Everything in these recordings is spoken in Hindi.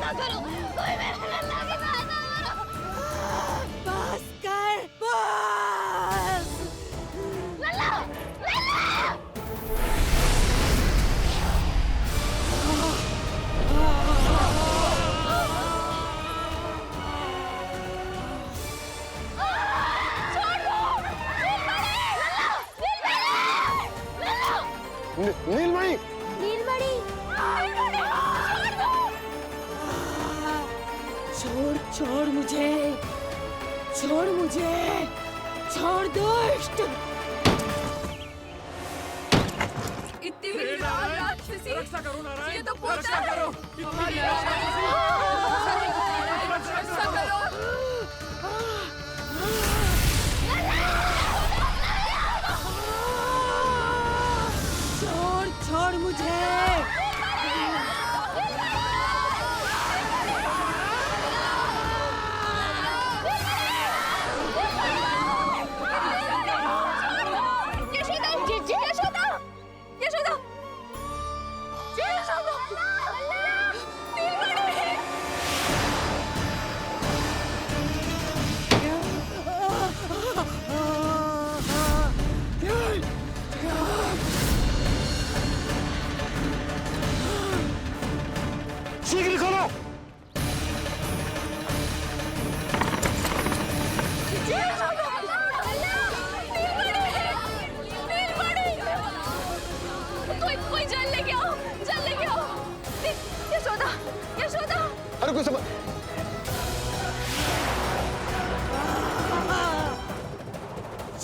ना करो, कोई मेरे लल्ला की बात ना करो। बस कर, बस। लल्ला, लल्ला। नीलमणि! नीलमणि! छोड़ छोड़ मुझे, छोड़ मुझे, छोड़ दुष्ट। इतनी विकराल राक्षसी, रक्षा करो नारायण, ये तो पूजा रक्षा है। करो, हमारी रक्षा करो। छोड़ छोड़ मुझे। यशोदा, यशोदा, यशोदा, यशोदा, नीलमणि! शीघ्र खोलो! कोई जल लेके आओ, जल लेके आओ। यशोदा, यशोदा। अरे कोई समझ।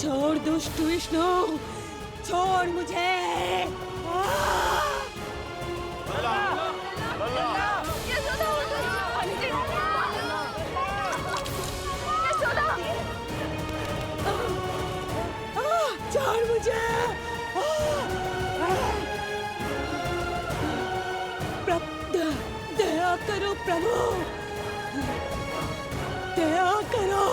छोड़ दुष्ट विष्णु, छोड़ मुझे। यशोदा, यशोदा। छोड़ मुझे। दया करो प्रभु, दया करो।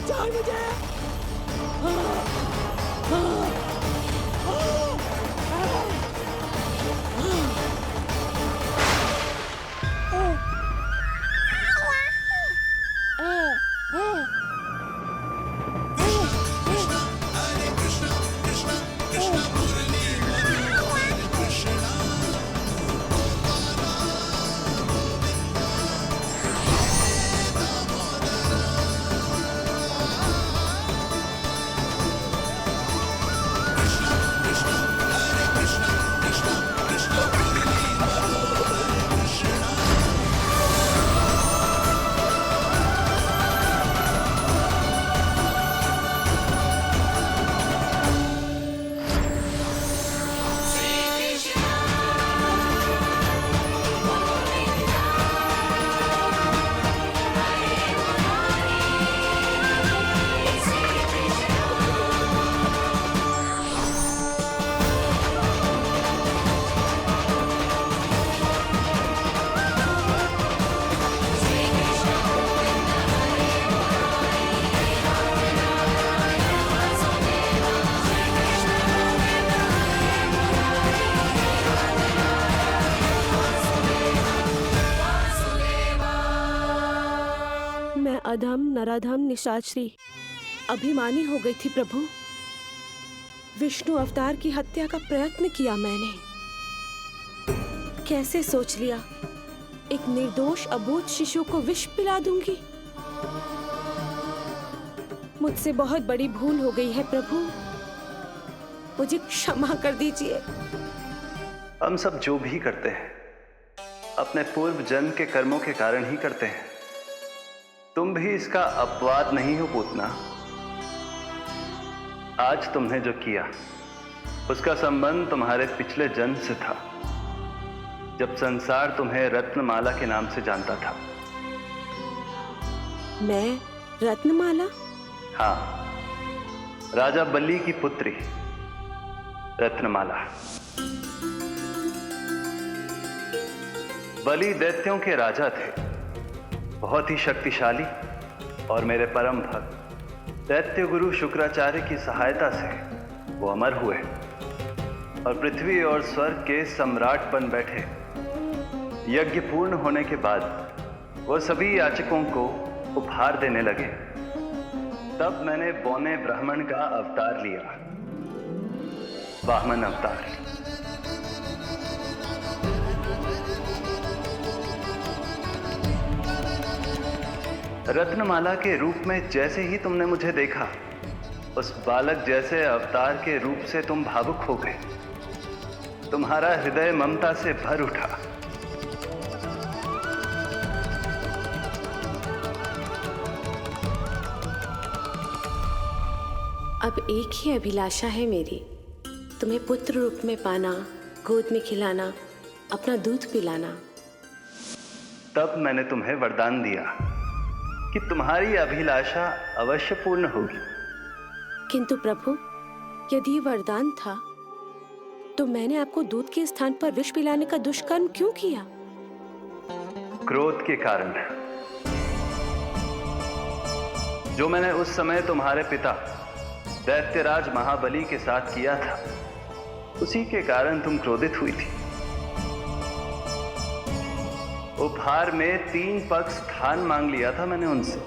छोड़ मुझे। अधम नराधम निशाचरी अभिमानी हो गई थी प्रभु। विष्णु अवतार की हत्या का प्रयत्न किया मैंने। कैसे सोच लिया एक निर्दोष अबोध शिशु को विष पिला दूंगी। मुझसे बहुत बड़ी भूल हो गई है प्रभु, मुझे क्षमा कर दीजिए। हम सब जो भी करते हैं अपने पूर्व जन्म के कर्मों के कारण ही करते हैं। तुम भी इसका अपवाद नहीं हो पूतना। आज तुमने जो किया उसका संबंध तुम्हारे पिछले जन्म से था, जब संसार तुम्हें रत्नमाला के नाम से जानता था। मैं रत्नमाला? हाँ, राजा बलि की पुत्री बलि दैत्यों के राजा थे, बहुत ही शक्तिशाली, और मेरे परम भक्त दैत्य गुरु शुक्राचार्य की सहायता से वो अमर हुए और पृथ्वी और स्वर्ग के सम्राट बन बैठे। यज्ञ पूर्ण होने के बाद वो सभी याचकों को उपहार देने लगे। तब मैंने बौने ब्राह्मण का अवतार लिया, वामन अवतार। रत्नमाला के रूप में जैसे ही तुमने मुझे देखा, उस बालक जैसे अवतार के रूप से तुम भावुक हो गए। तुम्हारा हृदय ममता से भर उठा। अब एक ही अभिलाषा है मेरी, तुम्हें पुत्र रूप में पाना, गोद में खिलाना, अपना दूध पिलाना। तब मैंने तुम्हें वरदान दिया कि तुम्हारी अभिलाषा अवश्य पूर्ण होगी। किंतु प्रभु, यदि वरदान था तो मैंने आपको दूध के स्थान पर विष पिलाने का दुष्कर्म क्यों किया? क्रोध के कारण, जो मैंने उस समय तुम्हारे पिता दैत्यराज महाबली के साथ किया था, उसी के कारण तुम क्रोधित हुई थी। उपहार में 3 पग स्थान मांग लिया था मैंने उनसे।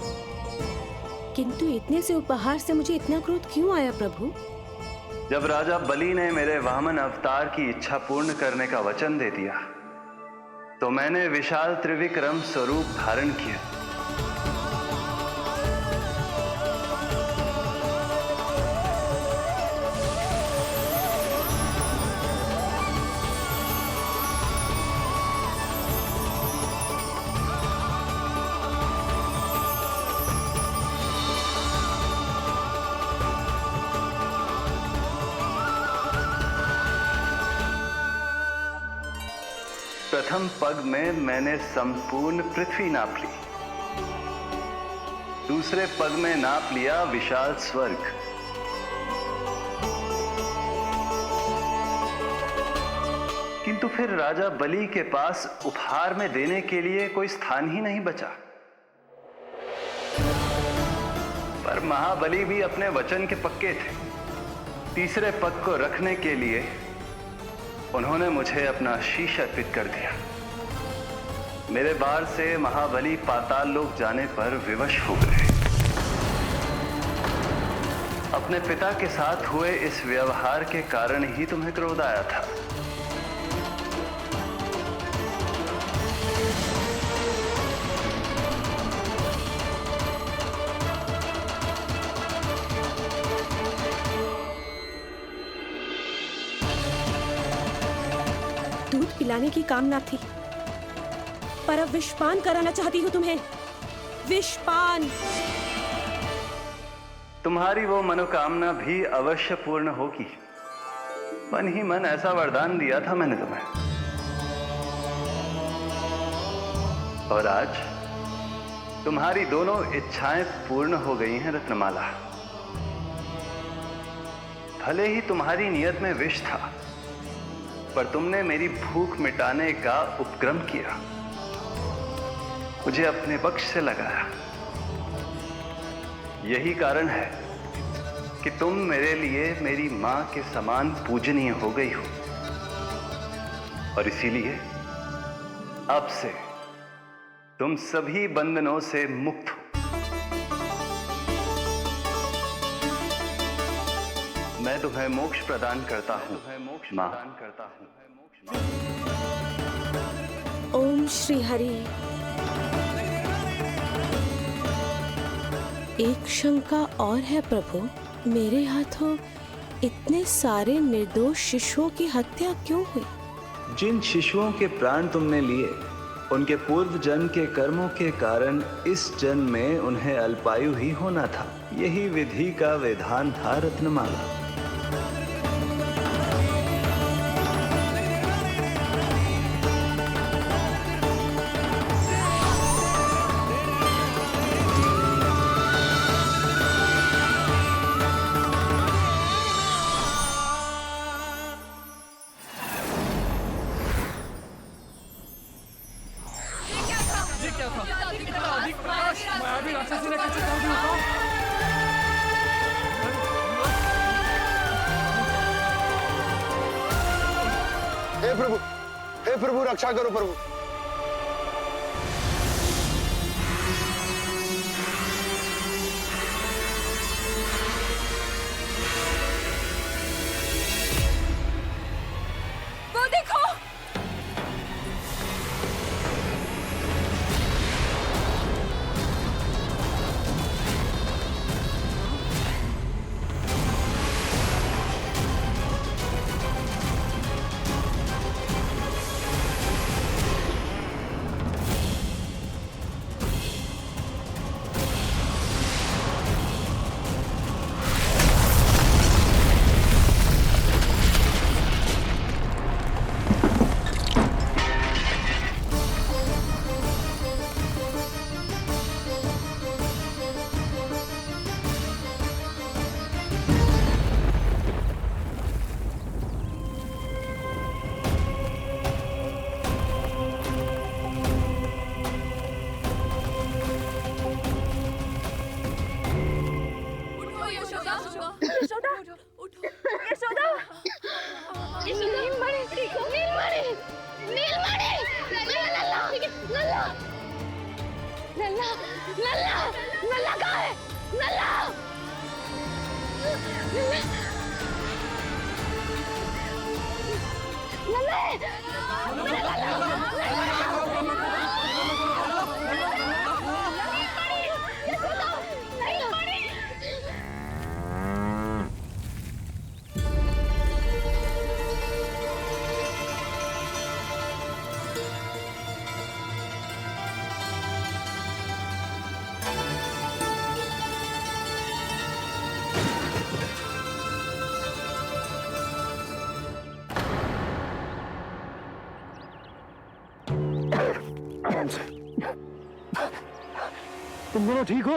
किंतु इतने से उपहार से मुझे इतना क्रोध क्यों आया प्रभु? जब राजा बलि ने मेरे वामन अवतार की इच्छा पूर्ण करने का वचन दे दिया, तो मैंने विशाल त्रिविक्रम स्वरूप धारण किया। प्रथम पग में मैंने संपूर्ण पृथ्वी नाप ली। दूसरे पग में नाप लिया विशाल स्वर्ग। किंतु फिर राजा बलि के पास उपहार में देने के लिए कोई स्थान ही नहीं बचा। पर महाबली भी अपने वचन के पक्के थे। तीसरे पग को रखने के लिए उन्होंने मुझे अपना शीश अर्पित कर दिया। मेरे बार से महाबली पाताल लोक जाने पर विवश हो गए। अपने पिता के साथ हुए इस व्यवहार के कारण ही तुम्हें क्रोध आया था। दूध पिलाने की कामना थी, पर अब विषपान कराना चाहती हूँ तुम्हें। विषपान। तुम्हारी वो मनोकामना भी अवश्य पूर्ण होगी। मन ही मन ऐसा वरदान दिया था मैंने तुम्हें। और आज तुम्हारी दोनों इच्छाएं पूर्ण हो गई हैं रत्नमाला। भले ही तुम्हारी नियत में विष था, पर तुमने मेरी भूख मिटाने का उपक्रम किया, मुझे अपने पक्ष से लगाया। यही कारण है कि तुम मेरे लिए मेरी मां के समान पूजनीय हो गई हो। और इसीलिए अब से तुम सभी बंधनों से मुक्त हो। मैं तुम्हें मोक्ष प्रदान करता हूं, मां। ओम श्री हरि। एक शंका और है प्रभु, मेरे हाथों इतने सारे निर्दोष शिशुओं की हत्या क्यों हुई? जिन शिशुओं के प्राण तुमने लिए, उनके पूर्व जन्म के कर्मों के कारण इस जन्म में उन्हें अल्पायु ही होना था। यही विधि का विधान था रत्नमाला। हे प्रभु रक्षा करो प्रभु। वो देखो, उठो यशोदा, यशोदा, उठो। यशोदा, यशोदा, नीलमणि, नीलमणि, नीलमणि, लल्ला, लल्ला, लल्ला, लल्ला, लल्ला कहाँ है? लल्ला, लल्ला, यशोदा, नीलमणि। तुम दोनों ठीक हो?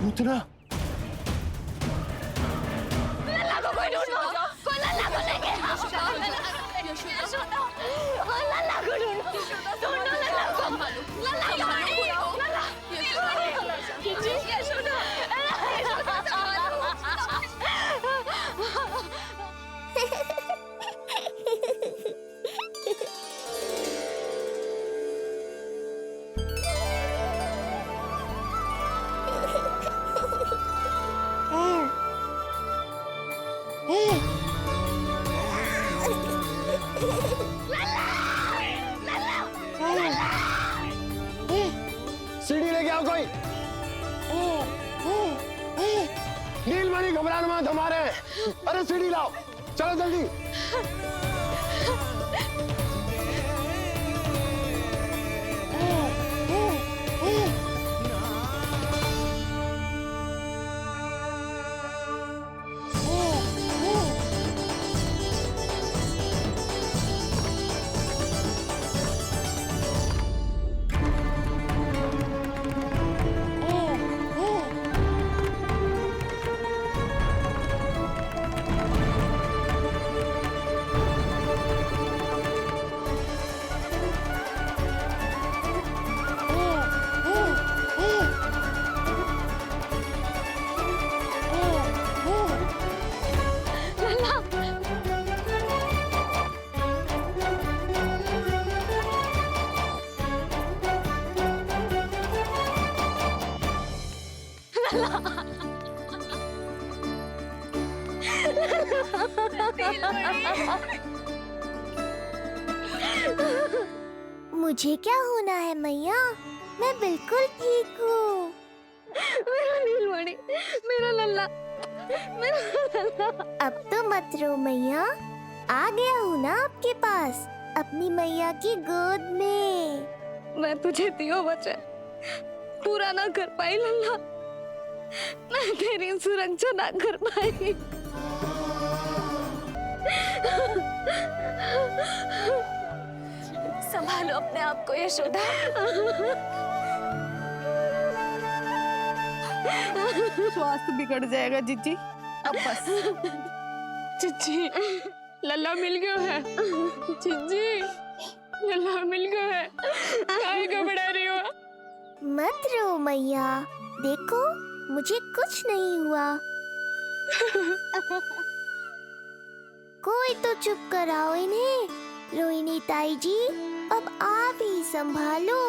पूतना लल्ला को कोई ढूंढो, कोई लल्ला को लेके आओ। यशोदा, लल्ला को ढूंढो, ढूंढो लल्ला को। लल्ला कहाँ है? लल्ला, यशोदा, सीढ़ी लेके आओ कोई। नीलमणि घबराना मत, हमारे। अरे सीढ़ी लाओ, चलो जल्दी। मुझे क्या होना है मैया, मैं बिल्कुल ठीक हूँ। मेरा नीलमणि, मेरा लल्ला, मेरा लल्ला। अब तो मत रो मैया, आ गया हूँ ना आपके पास, अपनी मैया की गोद में। मैं तुझे दियो वचन पूरा ना कर पाई लल्ला, मैं तेरी सुरक्षा ना कर पाई। संभालो अपने आप को यशोदा। स्वास्थ्य बिगड़ जाएगा जीजी, अब बस। जीजी, लल्ला मिल गया है। जीजी, लल्ला मिल गया है। काहे घबरा रही हो? मत रो मैया, देखो मुझे कुछ नहीं हुआ। कोई तो चुप कराओ इन्हें। रोहिणी ताई जी, अब आप ही संभालो।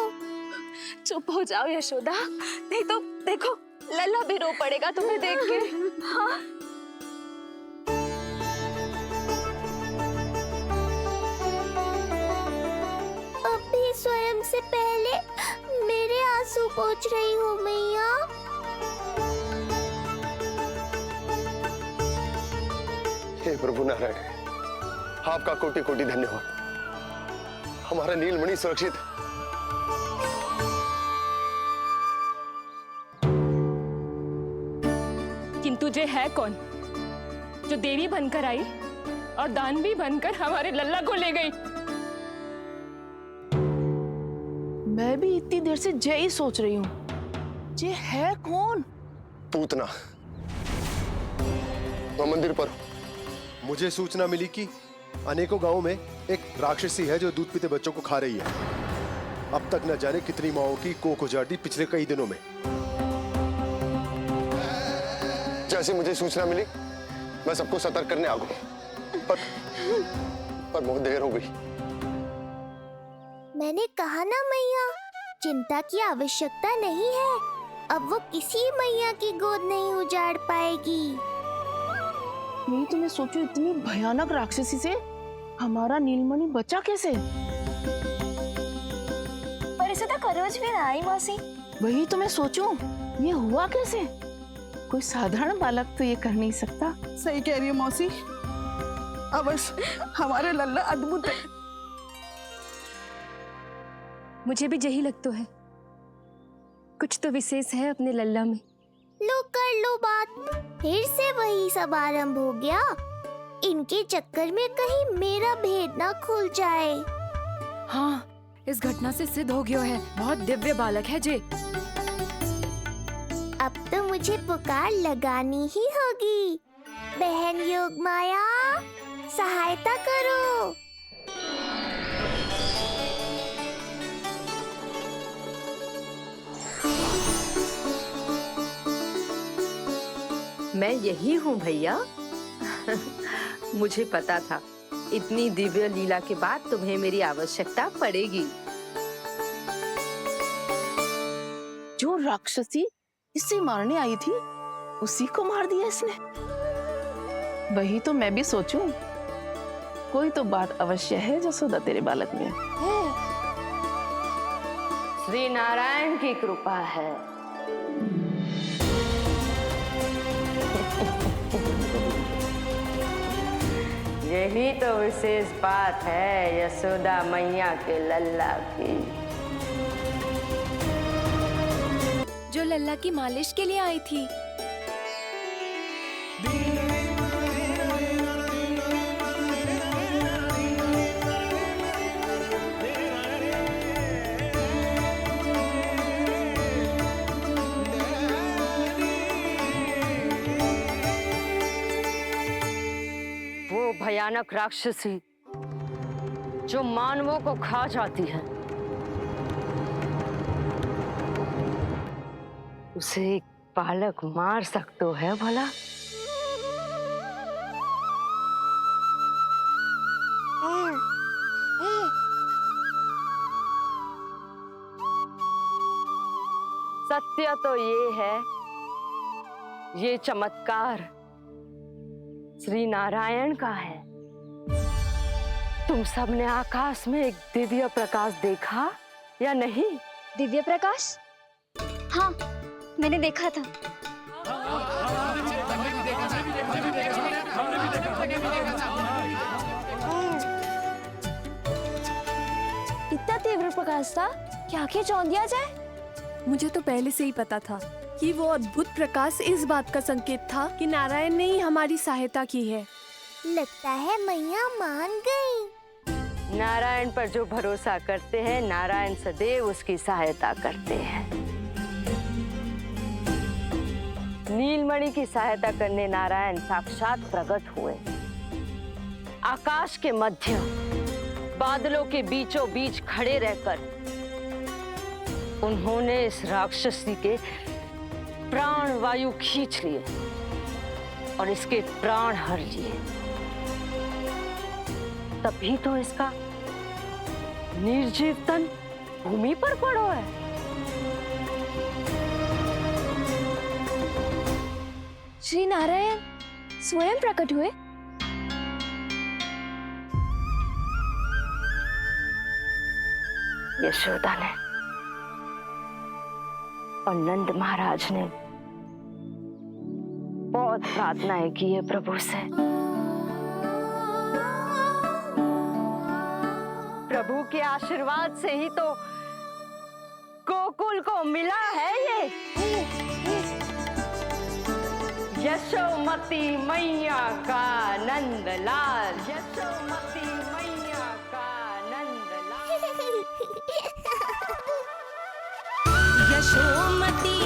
चुप हो जाओ यशोदा, नहीं तो देखो लल्ला भी रो पड़ेगा तुम्हें देख के। हाँ अब भी स्वयं से पहले मेरे आंसू पोंछ रही हो मैया। हे प्रभु नारायण, आपका कोटि कोटि धन्यवाद। हमारा नीलमणि सुरक्षित है। किंतु जे है कौन जो देवी बनकर आई और दानवी बनकर हमारे लल्ला को ले गई? मैं भी इतनी देर से जय ही सोच रही हूँ, जे है कौन? पूतना। वह मंदिर पर। मुझे सूचना मिली कि अनेकों गांवों में एक राक्षसी है जो दूध पीते बच्चों को खा रही है। अब तक न जाने कितनी माओं की कोख उजाड़ दी पिछले कई दिनों में। जैसे मुझे सूचना मिली मैं सबको सतर्क करने आ गया, पर बहुत देर हो गई। मैंने कहा ना मैया, चिंता की आवश्यकता नहीं है। अब वो किसी मैया की गोद नहीं उजाड़ पाएगी। नहीं तो मैं सोचूं इतनी भयानक राक्षसी से हमारा नीलमणि बचा कैसे? पर इसे तो करोज भी ना आई मौसी। वही तो मैं सोचूं, ये हुआ कैसे? कोई साधारण बालक तो ये कर नहीं सकता। सही कह रही है मौसी, अवश्य हमारे लल्ला अद्भुत है। मुझे भी यही लगता है, कुछ तो विशेष है अपने लल्ला में। लो कर लो बात, फिर से वही सब आरंभ हो गया। इनके चक्कर में कहीं मेरा भेद ना खुल जाए। हाँ, इस घटना से सिद्ध हो गया है, बहुत दिव्य बालक है जे। अब तो मुझे पुकार लगानी ही होगी। बहन योगमाया, सहायता करो। मैं यही हूँ भैया। मुझे पता था इतनी दिव्य लीला के बाद तुम्हें मेरी आवश्यकता पड़ेगी। जो राक्षसी इसे मारने आई थी उसी को मार दिया इसने। वही तो मैं भी सोचूं, कोई तो बात अवश्य है जसोदा तेरे बालक में। श्री नारायण की कृपा है। यही तो विशेष बात है यशोदा मैया के लल्ला की। जो लल्ला की मालिश के लिए आई थी। वो भयानक राक्षसी जो मानवों को खा जाती है, उसे एक बालक मार सकते है भला? सत्य तो ये है, ये चमत्कार श्री नारायण का है। तुम सबने आकाश में एक दिव्य प्रकाश देखा या नहीं? दिव्य प्रकाश? हाँ, मैंने देखा था। इतना तीव्र प्रकाश था कि आंखें चौंधिया जाए। मुझे तो पहले से ही पता था कि वो अद्भुत प्रकाश इस बात का संकेत था कि नारायण ने ही हमारी सहायता की है। लगता है मैया मान गई। नारायण पर जो भरोसा करते हैं, नारायण सदैव उसकी सहायता करते हैं। नीलमणि की सहायता करने नारायण साक्षात प्रकट हुए। आकाश के मध्य बादलों के बीचों बीच खड़े रहकर उन्होंने इस राक्षसी के प्राण वायु खींच लिए और इसके प्राण हर लिए, तभी तो इसका निर्जीव तन भूमि पर पड़ो है। श्री नारायण स्वयं प्रकट हुए। यशोदा ने और नंद महाराज ने बहुत प्रार्थनाएं की है प्रभु से। प्रभु के आशीर्वाद से ही तो गोकुल को मिला है ये। यशोमती मैया का नंदलाल, यशोमती मैया का नंदलाल। यशोमती